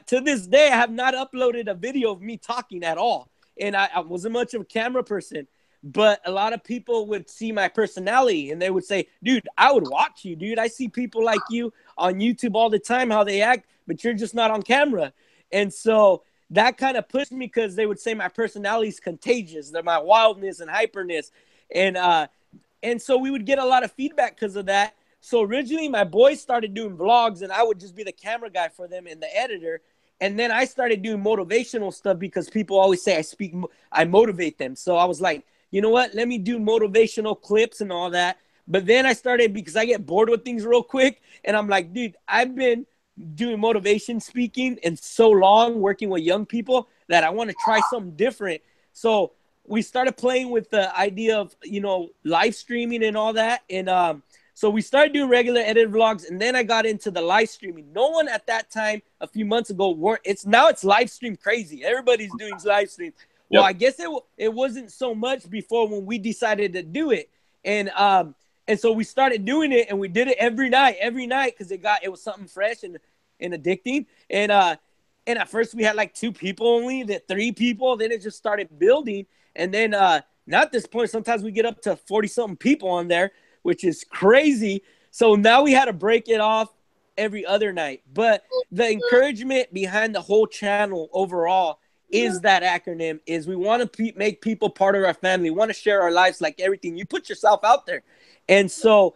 S7: To this day, I have not uploaded a video of me talking at all. And I wasn't much of a camera person. But a lot of people would see my personality and they would say, dude, I would watch you, dude. I see people like you on YouTube all the time, how they act, but you're just not on camera. And so that kind of pushed me because they would say my personality is contagious. They're my wildness and hyperness. And so we would get a lot of feedback because of that. So originally my boys started doing vlogs and I would just be the camera guy for them and the editor. And then I started doing motivational stuff because people always say I motivate them. So I was like, you know what? Let me do motivational clips and all that. But then I started because I get bored with things real quick. And I'm like, dude, I've been doing motivation speaking and so long working with young people that I want to try something different. So we started playing with the idea of, live streaming and all that. And so we started doing regular edited vlogs. And then I got into the live streaming. No one at that time, a few months ago, it's live stream crazy. Everybody's doing live streams. Well, I guess it wasn't so much before when we decided to do it. And so we started doing it and we did it every night because it was something fresh and addicting. And at first we had like 2 people only, then 3 people, then it just started building. And then now at this point, sometimes we get up to 40-something people on there, which is crazy. So now we had to break it off every other night. But the encouragement behind the whole channel overall is that acronym is we want to make people part of our family. We want to share our lives like everything. You put yourself out there. And so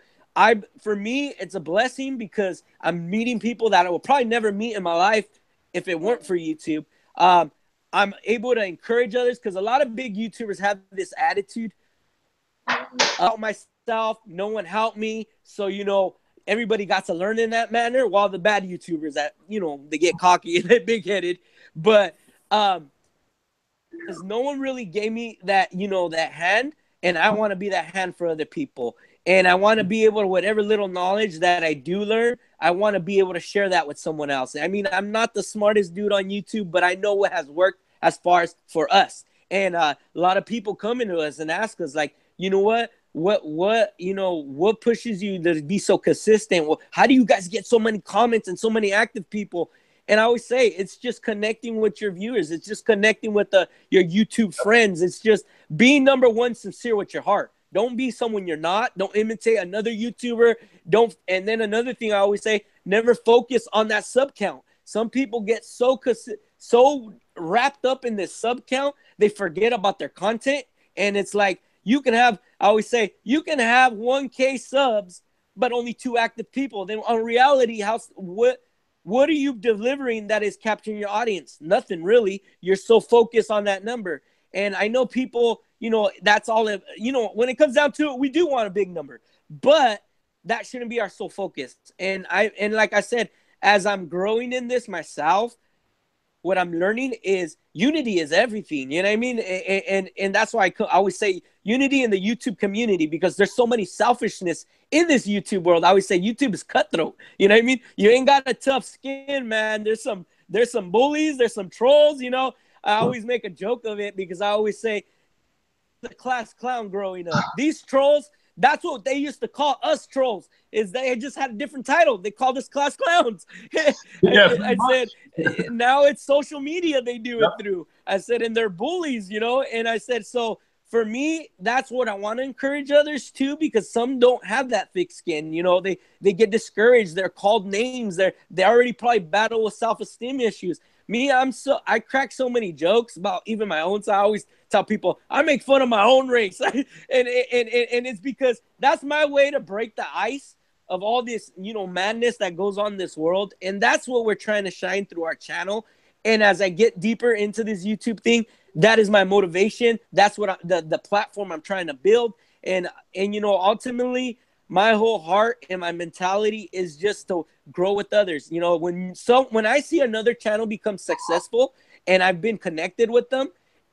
S7: for me, it's a blessing because I'm meeting people that I will probably never meet in my life if it weren't for YouTube. I'm able to encourage others because a lot of big YouTubers have this attitude about myself. No one helped me. So, everybody got to learn in that manner, while the bad YouTubers that, they get cocky and they're big-headed. But because no one really gave me that, that hand, and I want to be that hand for other people. And I want to be able to, whatever little knowledge that I do learn, I want to be able to share that with someone else. I mean, I'm not the smartest dude on YouTube, but I know what has worked as far as for us. And a lot of people come into us and ask us, like, what pushes you to be so consistent? Well, how do you guys get so many comments and so many active people? And I always say it's just connecting with your viewers. It's just connecting with your YouTube friends. It's just being, number one, sincere with your heart. Don't be someone you're not. Don't imitate another YouTuber. And then another thing I always say, never focus on that sub count. Some people get so wrapped up in this sub count, they forget about their content. And it's like, I always say, you can have 1K subs, but only 2 active people. Then on reality, what are you delivering that is capturing your audience? Nothing really. You're so focused on that number. And I know people, that's all, when it comes down to it, we do want a big number, but that shouldn't be our sole focus. And like I said, as I'm growing in this myself, what I'm learning is unity is everything. You know what I mean? And that's why I always say unity in the YouTube community, because there's so many selfishness in this YouTube world. I always say YouTube is cutthroat. You know what I mean? You ain't got a tough skin, man. There's some bullies, there's some trolls, I always make a joke of it because I always say the class clown growing up. These trolls, that's what they used to call us trolls, is they just had a different title. They called us class clowns. I said, now it's social media they do it through. I said, and they're bullies, and I said, so for me, that's what I want to encourage others to, because some don't have that thick skin. They get discouraged. They're called names. They already probably battle with self-esteem issues. Me, I crack so many jokes about even my own. So I always tell people I make fun of my own race, and it's because that's my way to break the ice of all this, madness that goes on in this world. And that's what we're trying to shine through our channel. And as I get deeper into this YouTube thing, that is my motivation. That's what the platform I'm trying to build. And ultimately, my whole heart and my mentality is just to grow with others. You know, when I see another channel become successful and I've been connected with them,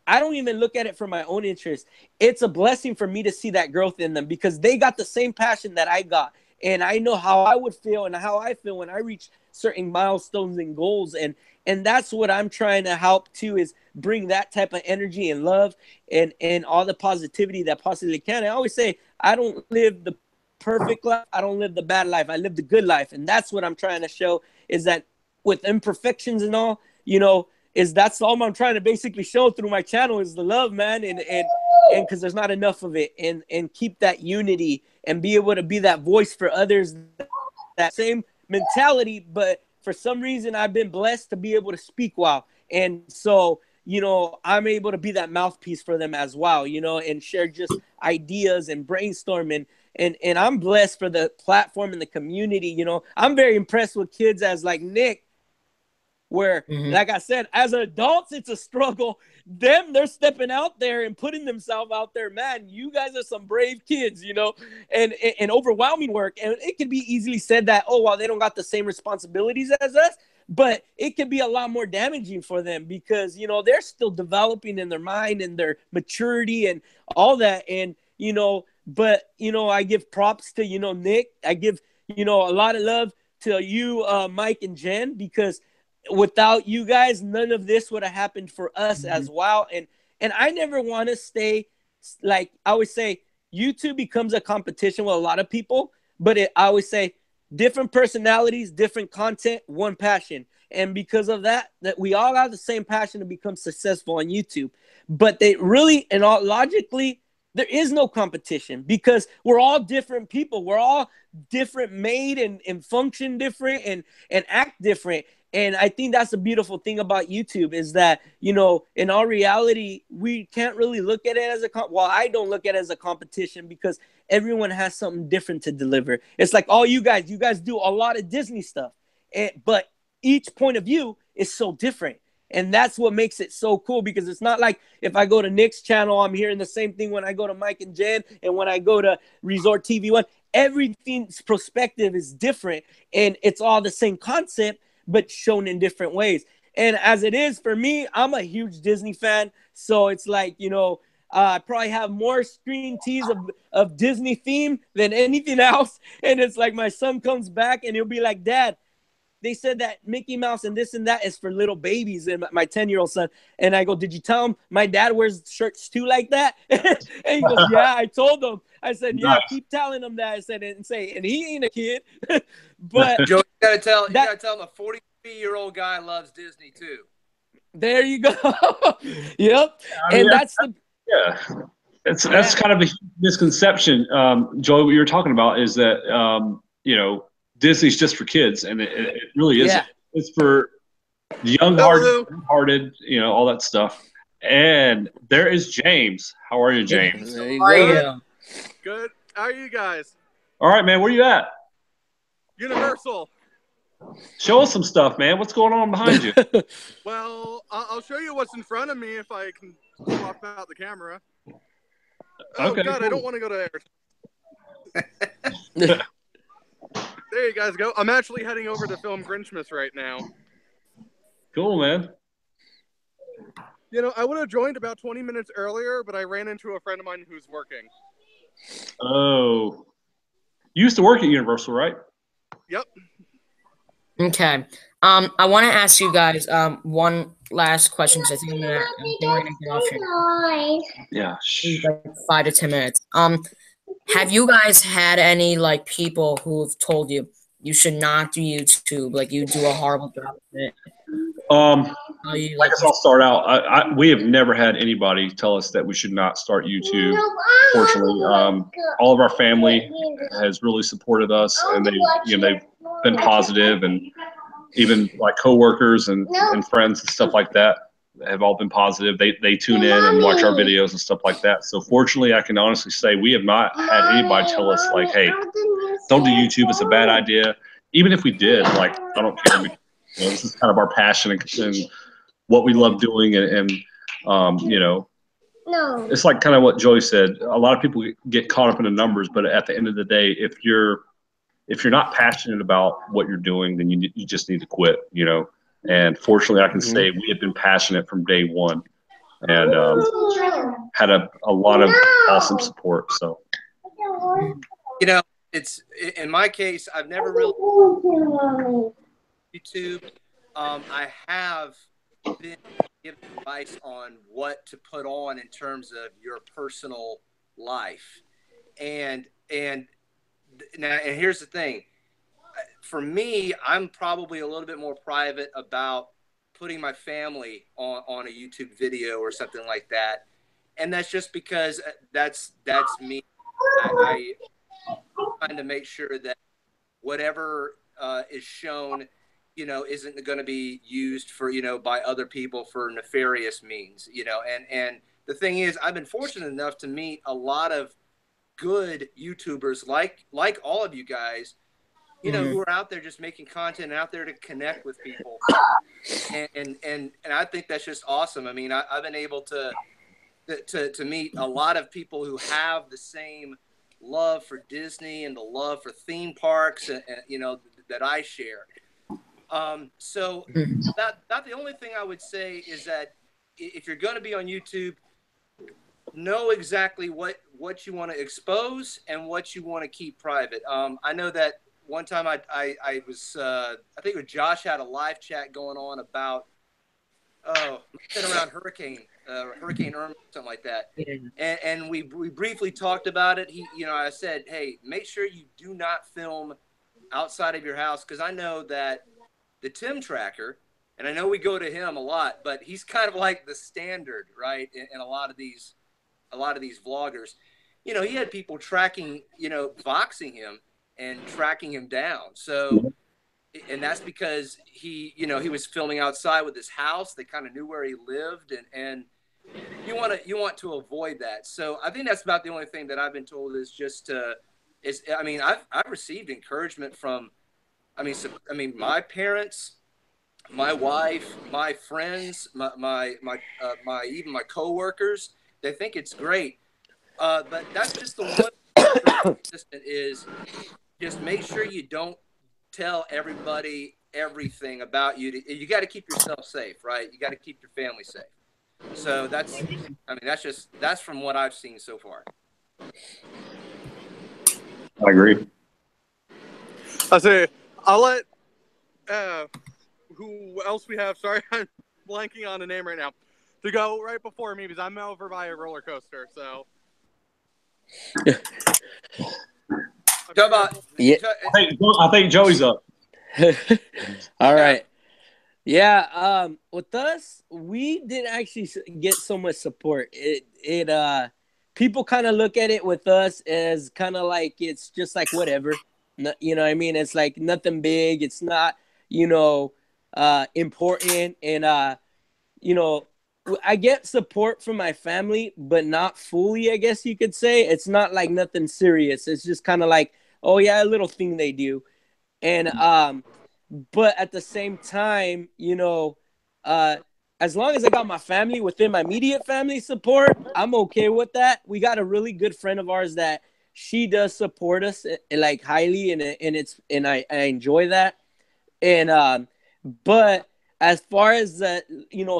S7: I don't even look at it for my own interest. It's a blessing for me to see that growth in them because they got the same passion that I got. And I know how I would feel and how I feel when I reach certain milestones and goals. And that's what I'm trying to help too, is bring that type of energy and love and all the positivity that possibly can. I always say, I don't live the perfect life. I don't live the bad life. I live the good life. And that's what I'm trying to show, is that with imperfections and all, you know, that's all I'm trying to basically show through my channel is the love, man. And because there's not enough of it, and keep that unity and be able to be that voice for others, that same mentality. But for some reason, I've been blessed to be able to speak well. And so, you know, I'm able to be that mouthpiece for them as well, you know, and share just ideas and brainstorming. And I'm blessed for the platform and the community. You know, I'm very impressed with kids as like Nick, where, like I said, as adults, it's a struggle. They're stepping out there and putting themselves out there. Man, you guys are some brave kids, you know, and overwhelming work. And it can be easily said that, oh, well, they don't got the same responsibilities as us. But it can be a lot more damaging for them because, you know, they're still developing in their mind and their maturity and all that. And, you know, but, you know, I give props to, you know, Nick. I give, you know, a lot of love to you, Mike and Jen, because without you guys, none of this would have happened for us as well. And I never want to stay, like I always say, YouTube becomes a competition with a lot of people, but I always say different personalities, different content, one passion. And because of that we all have the same passion to become successful on YouTube. But they really, and all logically, there is no competition because we're all different people. We're all different made and function different and act different. And I think that's the beautiful thing about YouTube is that, you know, in all reality, we can't really look at it as well, I don't look at it as a competition because everyone has something different to deliver. It's like all you guys do a lot of Disney stuff, but each point of view is so different. And that's what makes it so cool because it's not like if I go to Nick's channel, I'm hearing the same thing when I go to Mike and Jen and when I go to Resort TV1. Everything's perspective is different and it's all the same concept, but shown in different ways. And as it is for me, I'm a huge Disney fan. So it's like, you know, I probably have more screen teas of Disney theme than anything else. And it's like my son comes back and he'll be like, Dad, they said that Mickey Mouse and this and that is for little babies and my 10-year-old son. And I go, did you tell him my dad wears shirts too like that? And he goes, yeah, I told him. I said, yeah, keep telling him that. I said, and he ain't a kid. But
S3: Joe, you gotta tell him a 43-year-old guy loves Disney too.
S7: There you go. Yep. I mean, that's
S2: that's kind of a misconception. Joey, what you're talking about is that you know, Disney's just for kids, and it really isn't. Yeah. It's for young-hearted, you know, all that stuff. And there is James. How are you, James?
S7: There you go.
S11: Good. How are you guys?
S2: All right, man. Where you at?
S11: Universal.
S2: Show us some stuff, man. What's going on behind you?
S11: Well, I'll show you what's in front of me if I can swap out the camera. Oh,
S2: okay,
S11: God,
S2: cool.
S11: I don't want to go there. There you guys go. I'm actually heading over to film Grinchmas right now.
S2: Cool, man.
S11: You know, I would have joined about 20 minutes earlier, but I ran into a friend of mine who's working.
S2: Oh. You used to work at Universal, right?
S11: Yep.
S1: Okay. I want to ask you guys one last question because I think we're gonna get off here.
S2: Yeah.
S1: Like 5 to 10 minutes. Have you guys had any like people who've told you should not do YouTube, like you do a horrible job of it?
S2: I guess I'll start out. We have never had anybody tell us that we should not start YouTube. Fortunately, all of our family has really supported us, and they've been positive, and even like coworkers and friends and stuff like that have all been positive. They tune in and watch our videos and stuff like that. So fortunately, I can honestly say we have not had anybody tell us like, "Hey, don't do YouTube. It's a bad idea." Even if we did, like, I don't care. You know, this is kind of our passion and what we love doing, and you know,
S5: No.
S2: it's like kind of what Joey said. A lot of people get caught up in the numbers, but at the end of the day, if you're not passionate about what you're doing, then you just need to quit, you know. And fortunately, I can say we have been passionate from day one, and had a lot of awesome support. So,
S3: you know, it's in my case, I've never really YouTube. I have been given advice on what to put on in terms of your personal life, and now, and here's the thing. For me, I'm probably a little bit more private about putting my family on a YouTube video or something like that. And that's just because that's me. I trying to make sure that whatever is shown, you know, isn't going to be used for, you know, by other people for nefarious means, you know. And the thing is, I've been fortunate enough to meet a lot of good YouTubers like all of you guys, you know, who are out there just making content and out there to connect with people. And I think that's just awesome. I mean, I've been able to meet a lot of people who have the same love for Disney and the love for theme parks, and you know, that I share. So that the only thing I would say is that if you're going to be on YouTube, know exactly what you want to expose and what you want to keep private. I know that one time I was I think it was Josh had a live chat going on about around Hurricane Irma, something like that. And we briefly talked about it. I said, hey, make sure you do not film outside of your house, because I know that the Tim Tracker, and I know we go to him a lot, but he's kind of like the standard, right? In a lot of these vloggers, you know, he had people tracking, you know, voxing him and tracking him down. So, and that's because he was filming outside with his house. They kind of knew where he lived, and you want to avoid that. So I think that's about the only thing that I've been told is just I mean, I've received encouragement from, my parents, my wife, my friends, my even my coworkers. They think it's great. But that's just the one consistent is just make sure you don't tell everybody everything about you. You got to keep yourself safe, right? You got to keep your family safe. So that's from what I've seen so far.
S2: I agree.
S11: I say, I'll let who else we have. Sorry, I'm blanking on the name right now. To go right before me because I'm over by a roller coaster. So.
S2: I think Joey's up.
S7: All right. Yeah. With us, we didn't actually get so much support. People kind of look at it with us as kind of like it's just like whatever. You know what I mean? It's like nothing big. It's not, important. And, I get support from my family, but not fully, I guess you could say. It's not like nothing serious. It's just kind of like, oh, yeah, a little thing they do. And but at the same time, as long as I got my family within my immediate family support, I'm okay with that. We got a really good friend of ours that she does support us like highly, and I enjoy that. And but as far as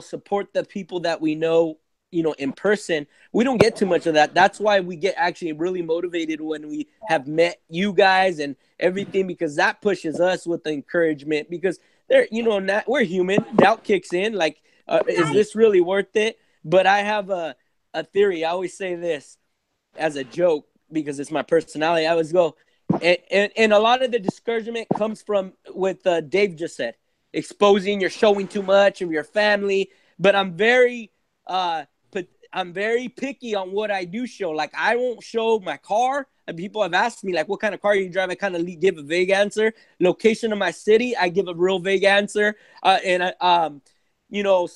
S7: support the people that we know, in person, we don't get too much of that. That's why we get actually really motivated when we have met you guys and everything, because that pushes us with the encouragement, because we're human. Doubt kicks in. Like, is this really worth it? But I have a theory. I always say this as a joke because it's my personality. I always go, and a lot of the discouragement comes from what Dave just said. Exposing, you're showing too much of your family, but I'm very picky on what I do show. Like, I won't show my car. And people have asked me, like, what kind of car you drive? I kind of give a vague answer. Location of my city, I give a real vague answer. I will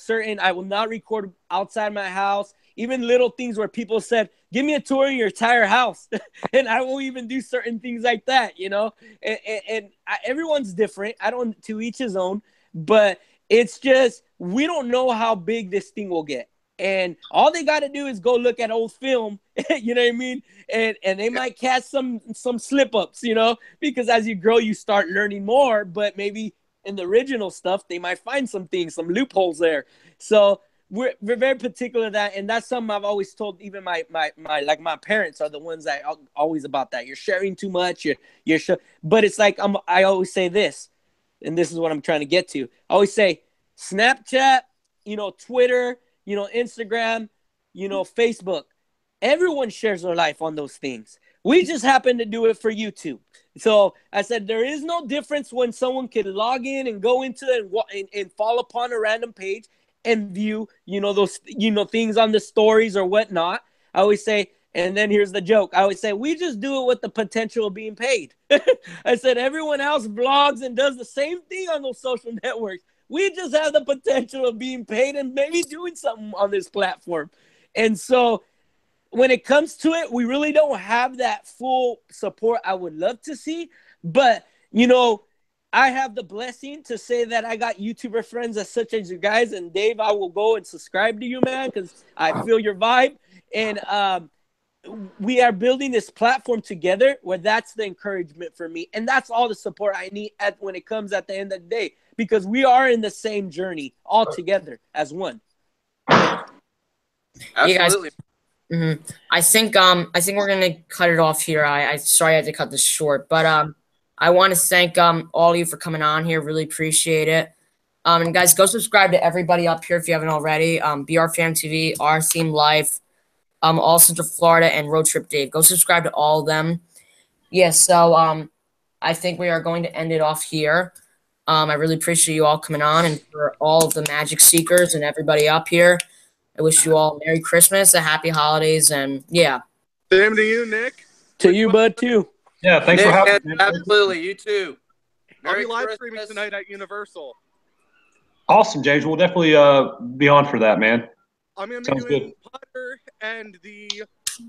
S7: not record outside my house. Even little things where people said, give me a tour of your entire house. And I will even do certain things like that, everyone's different. I don't, to each his own, but it's just, we don't know how big this thing will get. And all they got to do is go look at old film, you know what I mean? And they might catch some slip ups, you know, because as you grow, you start learning more. But maybe in the original stuff, they might find some things, some loopholes there. So we're very particular that, and that's something I've always told. Even my parents are the ones that are always about that. You're sharing too much. But it's like I always say this, and this is what I'm trying to get to. I always say Snapchat, Twitter, Instagram, Facebook. Everyone shares their life on those things. We just happen to do it for YouTube. So I said there is no difference when someone can log in and go into it and fall upon a random page and view, those, things on the stories or whatnot. I always say, and then here's the joke. I always say, we just do it with the potential of being paid. I said, everyone else blogs and does the same thing on those social networks. We just have the potential of being paid and maybe doing something on this platform. And so when it comes to it, we really don't have that full support I would love to see. But, I have the blessing to say that I got YouTuber friends as such as you guys. And Dave, I will go and subscribe to you, man, because I feel your vibe. And we are building this platform together where that's the encouragement for me. And that's all the support I need when it comes at the end of the day, because we are in the same journey all together as one.
S3: Absolutely.
S1: Mm-hmm. I think we're gonna cut it off here. I sorry I had to cut this short, but I want to thank all of you for coming on here. Really appreciate it. And guys, go subscribe to everybody up here if you haven't already. BR Fam TV, Our Theme Life, All Central Florida, and Road Trip Dave. Go subscribe to all of them. Yeah. So I think we are going to end it off here. I really appreciate you all coming on, and for all of the Magic Seekers and everybody up here, I wish you all Merry Christmas, a Happy Holidays, and yeah.
S11: Same to you, Nick.
S7: To you, bud, too.
S2: Yeah, thanks for having me.
S3: Absolutely, you too.
S11: I'll be live streaming tonight at Universal.
S2: Awesome, James. We'll definitely be on for that, man.
S11: I'm going to be doing Potter and the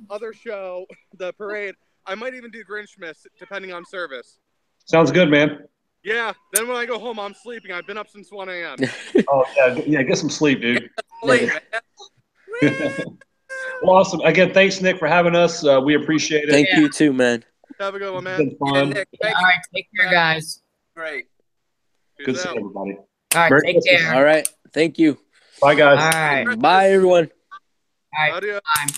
S11: other show, the parade. I might even do Grinchmas, depending on service.
S2: Sounds good, man.
S11: Yeah, then when I go home, I'm sleeping. I've been up since 1 a.m.
S2: Oh, yeah, get some sleep, dude. Well, awesome. Again, thanks, Nick, for having us. We appreciate it.
S7: Thank you, too, man.
S11: Have a good one, man.
S2: It's been fun.
S3: Nick,
S1: All right, take care, guys.
S3: Great.
S2: Good to see everybody.
S1: All right, take care.
S7: All right, thank you.
S2: Bye, guys.
S1: All right.
S7: Bye, everyone.
S1: All right.
S11: Adios.
S1: Bye.